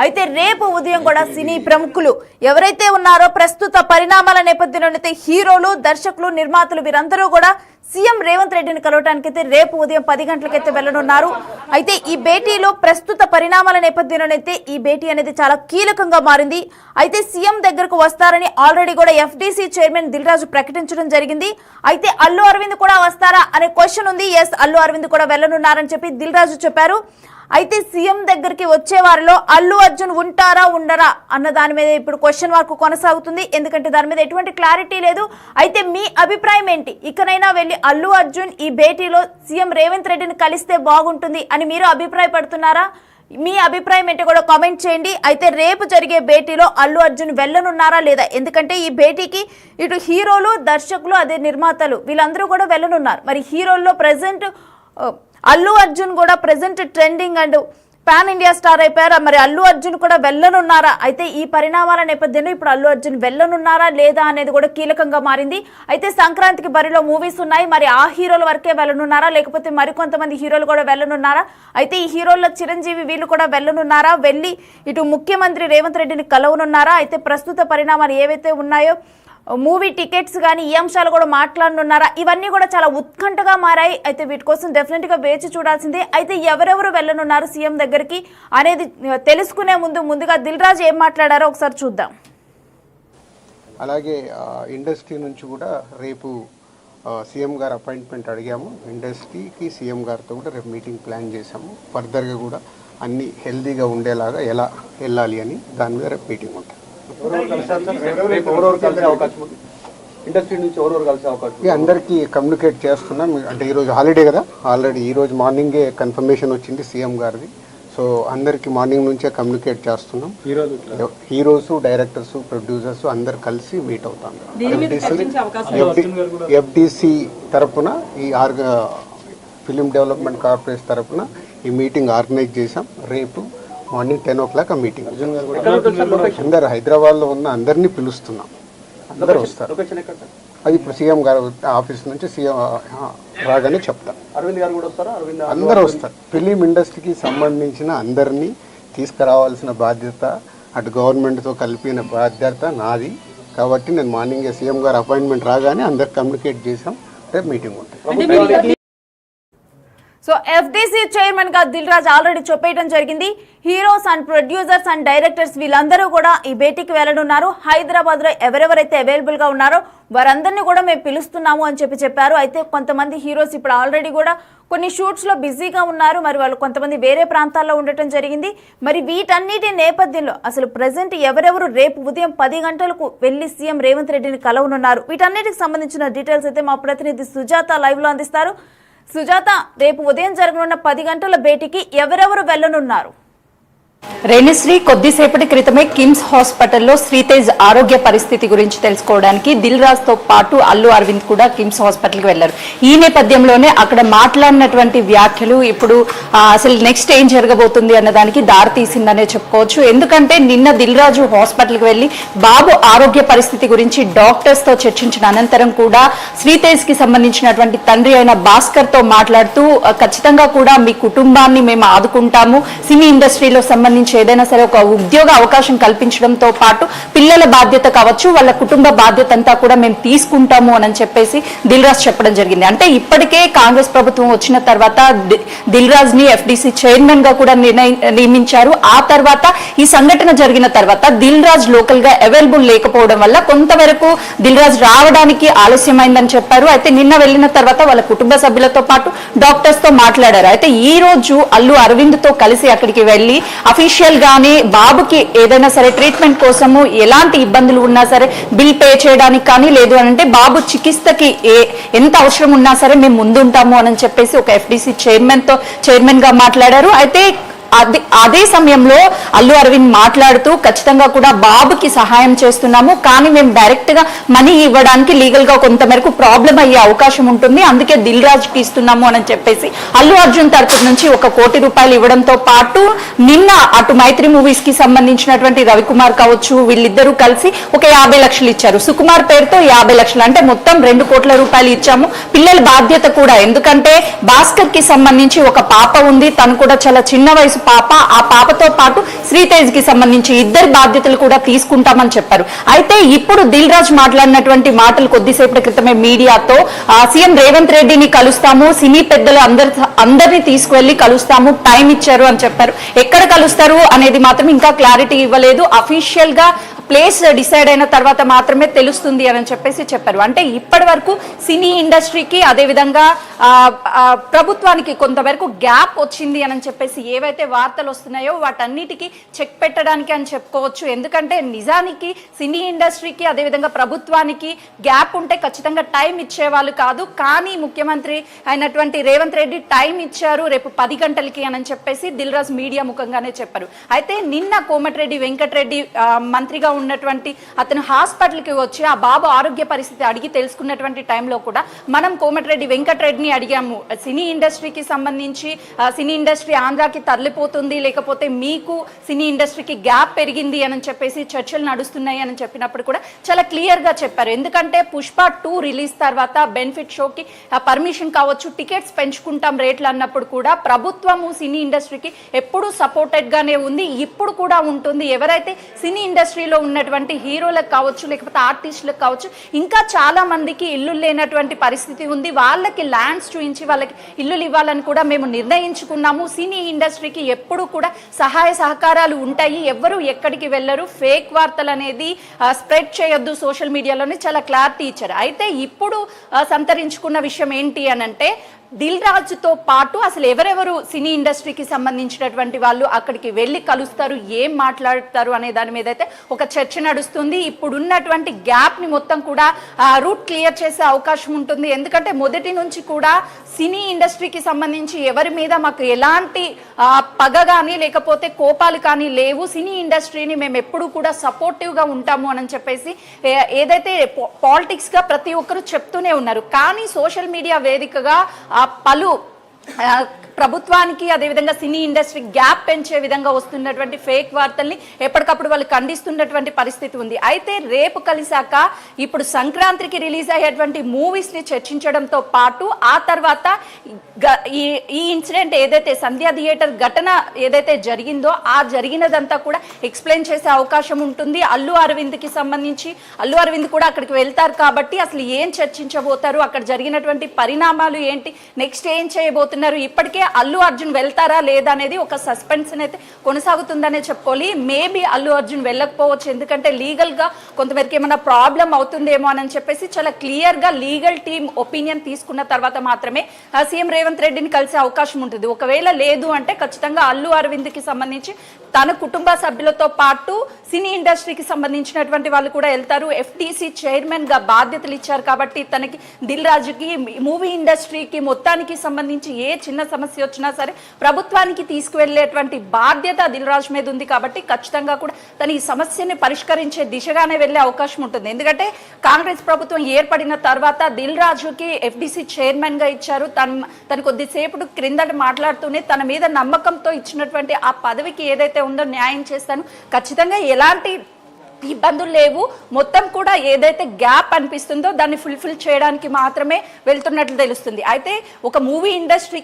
అయితే రేపు ఉదయం కూడా సినీ ప్రముఖులు ఎవరైతే ఉన్నారో ప్రస్తుత పరిణామాల నేపథ్యంలోనైతే హీరోలు, దర్శకులు, నిర్మాతలు వీరందరూ కూడా సీఎం రేవంత్ రెడ్డిని కలవటానికైతే రేపు ఉదయం 10 గంటలకైతే వెళ్లనున్నారు. అయితే ఈ భేటీలో ప్రస్తుత పరిణామాల నేపథ్యంలోనైతే ఈ భేటీ అనేది చాలా కీలకంగా మారింది. అయితే సీఎం దగ్గరకు వస్తారని ఆల్రెడీ కూడా ఎఫ్డీసీ చైర్మన్ దిల్ రాజు ప్రకటించడం జరిగింది. అయితే అల్లు అరవింద్ కూడా వస్తారా అనే క్వశ్చన్ ఉంది. ఎస్, అల్లు అరవింద్ కూడా వెళ్లనున్నారని చెప్పి దిల్ రాజు చెప్పారు. అయితే సీఎం దగ్గరికి వచ్చే వారిలో అల్లు అర్జున్ ఉంటారా ఉండరా అన్న దాని మీద ఇప్పుడు క్వశ్చన్ మార్క్ కొనసాగుతుంది. ఎందుకంటే దాని మీద ఎటువంటి క్లారిటీ లేదు. అయితే మీ అభిప్రాయం ఏంటి? ఇకనైనా వెళ్ళి అల్లు అర్జున్ ఈ భేటీలో సీఎం రేవంత్ రెడ్డిని కలిస్తే బాగుంటుంది అని మీరు అభిప్రాయపడుతున్నారా? మీ అభిప్రాయం ఏంటో కూడా కామెంట్ చేయండి. అయితే రేపు జరిగే భేటీలో అల్లు అర్జున్ వెళ్ళనున్నారా లేదా? ఎందుకంటే ఈ భేటీకి ఇటు హీరోలు, దర్శకులు, అదే నిర్మాతలు వీళ్ళందరూ కూడా వెళ్ళనున్నారు. మరి హీరోల్లో ప్రెసెంట్ అల్లు అర్జున్ కూడా present trending and pan India star అయిపోయారు. మరి అల్లు అర్జున్ కూడా వెళ్ళనున్నారా? అయితే ఈ పరిణామాల నేపథ్యంలో ఇప్పుడు అల్లు అర్జున్ వెళ్ళనున్నారా లేదా అనేది కూడా కీలకంగా మారింది. అయితే సంక్రాంతికి బరిలో మూవీస్ ఉన్నాయి. మరి ఆ హీరోల వరకే వెళ్ళనున్నారా, లేకపోతే మరికొంతమంది హీరోలు కూడా వెళ్ళనున్నారా? అయితే ఈ హీరోల్లో చిరంజీవి వీళ్ళు కూడా వెళ్ళనున్నారా? వెళ్ళి ఇటు ముఖ్యమంత్రి రేవంత్ రెడ్డిని కలవనున్నారా? అయితే ప్రస్తుత పరిణామాలు ఏవైతే ఉన్నాయో మూవీ టికెట్స్ కానీ ఈ అంశాలు కూడా మాట్లాడనున్నారా? ఇవన్నీ కూడా చాలా ఉత్కంఠగా మారాయి. అయితే వీటి కోసం డెఫినెట్గా వేచి చూడాల్సిందే. అయితే ఎవరెవరు వెళ్ళనున్నారు సీఎం దగ్గరికి అనేది తెలుసుకునే ముందుగా దిల్ రాజు ఏం మాట్లాడారో ఒకసారి చూద్దాం. అలాగే ఇండస్ట్రీ నుంచి కూడా రేపు సీఎం గారు అపాయింట్మెంట్ అడిగాము. ఇండస్ట్రీకి సీఎం గారితో కూడా రేపు మీటింగ్ ప్లాన్ చేశాము. ఫర్దర్గా కూడా అన్ని హెల్తీగా ఉండేలాగా ఎలా వెళ్ళాలి అని దాని మీద రేపు మీటింగ్ ఉంటుంది. అందరికీ కమ్యూనికేట్ చేస్తున్నాం. అంటే ఈరోజు హాలిడే కదా, ఆల్రెడీ ఈరోజు మార్నింగే కన్ఫర్మేషన్ వచ్చింది సీఎం గారిది. సో అందరికీ మార్నింగ్ నుంచే కమ్యూనికేట్ చేస్తున్నాం. హీరోస్, డైరెక్టర్స్, ప్రొడ్యూసర్స్ అందరు కలిసి మీట్ అవుతాం. ఎఫ్డిసి తరఫున ఈ ఫిలిం డెవలప్మెంట్ కార్పొరేషన్ తరఫున ఈ మీటింగ్ ఆర్గనైజ్ చేశాం. రేపు మార్నింగ్ 10 o'clock ఆ మీటింగ్. అందరు హైదరాబాద్లో ఉన్న అందరినీ పిలుస్తున్నాం. అందరూ వస్తారు. అది ఇప్పుడు సీఎం గారు ఆఫీస్ నుంచి సీఎం రాగానే చెప్తారు. అందరూ వస్తారు. ఫిలిం ఇండస్ట్రీకి సంబంధించిన అందరినీ తీసుకురావాల్సిన బాధ్యత అటు గవర్నమెంట్తో కలిపిన బాధ్యత నాది. కాబట్టి నేను మార్నింగ్ సీఎం గారు అపాయింట్మెంట్ రాగానే అందరు కమ్యూనికేట్ చేసాం. రేపు మీటింగ్ ఉంటుంది. సో ఎఫ్డీసీ చైర్మన్ గా దిల్ రాజు ఆల్రెడీ చెప్పేయడం జరిగింది. Heroes and producers and directors వీళ్ళందరూ కూడా ఈ భేటీకి వెళ్ళనున్నారు. హైదరాబాద్ లో ఎవరెవరైతే అవైలబుల్ గా ఉన్నారో వారందరినీ కూడా మేము పిలుస్తున్నాము అని చెప్పారు. అయితే కొంతమంది హీరోస్ ఇప్పుడు ఆల్రెడీ కూడా కొన్ని షూట్స్ లో బిజీగా ఉన్నారు. మరి వాళ్ళు కొంతమంది వేరే ప్రాంతాల్లో ఉండటం జరిగింది. మరి వీటన్నిటి నేపథ్యంలో అసలు ప్రెసెంట్ ఎవరెవరు రేపు ఉదయం 10 గంటలకు వెళ్లి సీఎం రేవంత్ రెడ్డిని కలవనున్నారు? వీటన్నిటికి సంబంధించిన డీటెయిల్స్ అయితే మా ప్రతినిధి సుజాత లైవ్ లో అందిస్తారు. సుజాత, రేపు ఉదయం జరగనున్న 10 గంటల భేటీకి ఎవరెవరు వెళ్లనున్నారు? రేణుశ్రీ, కొద్దిసేపటి క్రితమే కిమ్స్ హాస్పిటల్లో శ్రీతేజ్ ఆరోగ్య పరిస్థితి గురించి తెలుసుకోవడానికి దిల్ రాజ్ తో పాటు అల్లు అరవింద్ కూడా కిమ్స్ హాస్పిటల్కి వెళ్లారు. ఈ నేపథ్యంలోనే అక్కడ మాట్లాడినటువంటి వ్యాఖ్యలు ఇప్పుడు అసలు నెక్స్ట్ ఏం జరగబోతుంది అన్నదానికి దారి తీసిందనే చెప్పుకోవచ్చు. ఎందుకంటే నిన్న దిల్ రాజు హాస్పిటల్కి వెళ్లి బాబు ఆరోగ్య పరిస్థితి గురించి డాక్టర్స్ తో చర్చించిన అనంతరం కూడా శ్రీతేజ్ కి సంబంధించినటువంటి తండ్రి అయిన భాస్కర్ తో మాట్లాడుతూ ఖచ్చితంగా కూడా మీ కుటుంబాన్ని మేము ఆదుకుంటాము, సినీ ఇండస్ట్రీలో సంబంధించి ఏదైనా సరే ఒక ఉద్యోగ అవకాశం కల్పించడంతో పాటు పిల్లల బాధ్యత కావచ్చు, వాళ్ళ కుటుంబ బాధ్యత అంతా కూడా మేము తీసుకుంటాము అని చెప్పేసి దిల్ రాజ్ చెప్పడం జరిగింది. అంటే ఇప్పటికే కాంగ్రెస్ ప్రభుత్వం వచ్చిన తర్వాత దిల్ రాజ్ ని ఎఫ్డీసీ చైర్మన్ గా కూడా నియమించారు. ఆ తర్వాత ఈ సంఘటన జరిగిన తర్వాత దిల్ రాజ్ లోకల్ గా అవైలబుల్ లేకపోవడం వల్ల కొంతవరకు దిల్ రాజ్ రావడానికి ఆలస్యమైందని చెప్పారు. అయితే నిన్న వెళ్లిన తర్వాత వాళ్ళ కుటుంబ సభ్యులతో పాటు డాక్టర్స్ తో మాట్లాడారు. అయితే ఈ రోజు అల్లు అరవింద్ తో కలిసి అక్కడికి వెళ్లి అఫీషియల్ గానీ బాబుకి ఏదైనా సరే ట్రీట్మెంట్ కోసము ఎలాంటి ఇబ్బందులు ఉన్నా సరే బిల్ పే చేయడానికి కానీ, లేదు అంటే బాబు చికిత్సకి ఎంత అవసరం ఉన్నా సరే మేము ముందుంటాము అని చెప్పేసి ఒక ఎఫ్డీసీ చైర్మన్ గా మాట్లాడారు. అయితే అదే సమయంలో అల్లు అరవింద్ మాట్లాడుతూ ఖచ్చితంగా కూడా బాబుకి సహాయం చేస్తున్నాము, కానీ మేము డైరెక్ట్ గా మనీ ఇవ్వడానికి లీగల్ గా కొంతమేరకు ప్రాబ్లం అయ్యే అవకాశం ఉంటుంది, అందుకే దిల్ రాజ్ కి ఇస్తున్నాము అని చెప్పేసి అల్లు అర్జున్ తరపు నుంచి 1 కోటి రూపాయలు ఇవ్వడంతో పాటు నిన్న అటు మైత్రి మూవీస్ కి సంబంధించినటువంటి రవికుమార్ కావచ్చు వీళ్ళిద్దరూ కలిసి ఒక 50 లక్షలు ఇచ్చారు. సుకుమార్ పేరుతో 50 లక్షలు, అంటే మొత్తం 2 కోట్ల రూపాయలు ఇచ్చాము. పిల్లల బాధ్యత కూడా, ఎందుకంటే భాస్కర్ కి సంబంధించి ఒక పాప ఉంది, తను కూడా చాలా చిన్న వయసు పాప, ఆ పాపతో పాటు శ్రీతేజ్ కి సంబంధించి ఇద్దరి బాధ్యతలు కూడా తీసుకుంటామని చెప్పారు. అయితే ఇప్పుడు దిల్ రాజు మాట్లాడినటువంటి మాటలు కొద్దిసేపటి క్రితమే మీడియాతో సీఎం రేవంత్ రెడ్డిని కలుస్తాము, సినీ పెద్దలు అందరినీ తీసుకువెళ్లి కలుస్తాము, టైం ఇచ్చారు అని చెప్పారు. ఎక్కడ కలుస్తారు అనేది మాత్రం ఇంకా క్లారిటీ ఇవ్వలేదు. అఫీషియల్ గా ప్లేస్ డిసైడ్ అయిన తర్వాత మాత్రమే తెలుస్తుంది అని చెప్పేసి చెప్పారు. అంటే ఇప్పటి వరకు సినీ ఇండస్ట్రీకి అదేవిధంగా ప్రభుత్వానికి కొంతవరకు గ్యాప్ వచ్చింది అని చెప్పేసి ఏవైతే వార్తలు వస్తున్నాయో వాటన్నిటికీ చెక్ పెట్టడానికి అని చెప్పుకోవచ్చు. ఎందుకంటే నిజానికి సినీ ఇండస్ట్రీకి అదేవిధంగా ప్రభుత్వానికి గ్యాప్ ఉంటే ఖచ్చితంగా టైం ఇచ్చేవాళ్ళు కాదు. కానీ ముఖ్యమంత్రి అయినటువంటి రేవంత్ రెడ్డి టైం ఇచ్చారు రేపు 10 గంటలకి అని చెప్పేసి దిల్ రాజు మీడియా ముఖంగానే చెప్పారు. అయితే నిన్న కోమటిరెడ్డి వెంకటరెడ్డి మంత్రిగా ఉన్నటువంటి అతను హాస్పిటల్కి వచ్చి ఆ బాబు ఆరోగ్య పరిస్థితి అడిగి తెలుసుకున్నటువంటి టైంలో కూడా మనం కోమటిరెడ్డి వెంకటరెడ్డిని అడిగాము, సినీ ఇండస్ట్రీకి సంబంధించి సినీ ఇండస్ట్రీ ఆంధ్రాకి తరలిపోతుంది, లేకపోతే మీకు సినీ ఇండస్ట్రీకి గ్యాప్ పెరిగింది అని చెప్పేసి చర్చలు నడుస్తున్నాయి అని చెప్పినప్పుడు కూడా చాలా క్లియర్గా చెప్పారు. ఎందుకంటే పుష్ప 2 రిలీజ్ తర్వాత బెనిఫిట్ షోకి పర్మిషన్ కావచ్చు, టికెట్స్ పెంచుకుంటాం రేట్లు అన్నప్పుడు కూడా ప్రభుత్వము సినీ ఇండస్ట్రీకి ఎప్పుడూ సపోర్టెడ్గానే ఉంది, ఇప్పుడు కూడా ఉంటుంది. ఎవరైతే సినీ ఇండస్ట్రీలో ఉన్నటువంటి హీరోలకు కావచ్చు, లేకపోతే ఆర్టిస్టులకు కావచ్చు, ఇంకా చాలా మందికి ఇల్లు లేనటువంటి పరిస్థితి ఉంది. వాళ్ళకి ల్యాండ్స్ చూపించి వాళ్ళకి ఇల్లులు ఇవ్వాలని కూడా మేము నిర్ణయించుకున్నాము. సినీ ఇండస్ట్రీకి ఎప్పుడు కూడా సహాయ సహకారాలు ఉంటాయి, ఎవ్వరు ఎక్కడికి వెళ్ళరు, ఫేక్ వార్తలు అనేది స్ప్రెడ్ చేయొద్దు సోషల్ మీడియాలోనే చాలా క్లారిటీ ఇచ్చారు. అయితే ఇప్పుడు సంతరించుకున్న విషయం ఏంటి అనంటే దిల్ రాజుతో పాటు అసలు ఎవరెవరు సినీ ఇండస్ట్రీకి సంబంధించినటువంటి వాళ్ళు అక్కడికి వెళ్ళి కలుస్తారు, ఏం మాట్లాడతారు అనే దాని మీద అయితే ఒక చర్చ నడుస్తుంది. ఇప్పుడున్నటువంటి గ్యాప్ని మొత్తం కూడా రూట్ క్లియర్ చేసే అవకాశం ఉంటుంది. ఎందుకంటే మొదటి నుంచి కూడా సినీ ఇండస్ట్రీకి సంబంధించి ఎవరి మీద మాకు ఎలాంటి పగ కానీ లేకపోతే కోపాలు కానీ లేవు, సినీ ఇండస్ట్రీని మేము ఎప్పుడు కూడా సపోర్టివ్గా ఉంటాము అని చెప్పేసి ఏదైతే పాలిటిక్స్గా ప్రతి ఒక్కరు చెప్తూనే ఉన్నారు. కానీ సోషల్ మీడియా వేదికగా పలు ప్రభుత్వానికి అదేవిధంగా సినీ ఇండస్ట్రీ గ్యాప్ పెంచే విధంగా వస్తున్నటువంటి ఫేక్ వార్తల్ని ఎప్పటికప్పుడు వాళ్ళు ఖండిస్తున్నటువంటి పరిస్థితి ఉంది. అయితే రేపు కలిసాక ఇప్పుడు సంక్రాంతికి రిలీజ్ అయ్యేటువంటి మూవీస్ని చర్చించడంతో పాటు ఆ తర్వాత ఈ ఇన్సిడెంట్ ఏదైతే సంధ్యా థియేటర్ ఘటన ఏదైతే జరిగిందో ఆ జరిగినదంతా కూడా ఎక్స్ప్లెయిన్ చేసే అవకాశం ఉంటుంది. అల్లు అరవింద్కి సంబంధించి అల్లు అరవింద్ కూడా అక్కడికి వెళ్తారు కాబట్టి అసలు ఏం చర్చించబోతారు, అక్కడ జరిగినటువంటి పరిణామాలు ఏంటి, నెక్స్ట్ ఏం చేయబోతున్నారు, ఇప్పటికే అల్లు అర్జున్ వెళ్తారా లేదా అనేది ఒక సస్పెన్స్ అయితే కొనసాగుతుందనే చెప్పుకోవాలి. మేబీ అల్లు అర్జున్ వెళ్ళకపోవచ్చు, ఎందుకంటే లీగల్గా కొంతవరకు ఏమైనా ప్రాబ్లం అవుతుందేమో అని చెప్పేసి చాలా క్లియర్గా లీగల్ టీమ్ ఒపీనియన్ తీసుకున్న తర్వాత మాత్రమే సీఎం రేవంత్ రెడ్డిని కలిసే అవకాశం ఉంటుంది. ఒకవేళ లేదు అంటే ఖచ్చితంగా అల్లు అరవింద్కి సంబంధించి తన కుటుంబ సభ్యులతో పాటు సినీ ఇండస్ట్రీకి సంబంధించినటువంటి వాళ్ళు కూడా వెళ్తారు. ఎఫ్టీసీ చైర్మన్గా బాధ్యతలు ఇచ్చారు కాబట్టి తనకి దిల్ రాజుకి మూవీ ఇండస్ట్రీకి మొత్తానికి సంబంధించి ఏ చిన్న సమస్య వచ్చినా సరే ప్రభుత్వానికి తీసుకువెళ్ళేటువంటి బాధ్యత దిల్ రాజు మీద ఉంది. కాబట్టి ఖచ్చితంగా కూడా తన ఈ సమస్యని పరిష్కరించే దిశగానే వెళ్ళే అవకాశం ఉంటుంది. ఎందుకంటే కాంగ్రెస్ ప్రభుత్వం ఏర్పడిన తర్వాత దిల్ రాజుకి ఎఫ్డీసీ చైర్మన్గా ఇచ్చారు. తను కొద్దిసేపు క్రిందట మాట్లాడుతూనే తన మీద నమ్మకంతో ఇచ్చినటువంటి ఆ పదవికి ఏదైతే ఉందో న్యాయం చేస్తాను, ఖచ్చితంగా ఎలాంటి ఇబ్బందులు లేవు, మొత్తం కూడా ఏదైతే గ్యాప్ అనిపిస్తుందో దాన్ని ఫుల్ఫిల్ చేయడానికి మాత్రమే వెళ్తున్నట్లు తెలుస్తుంది. అయితే ఒక మూవీ ఇండస్ట్రీ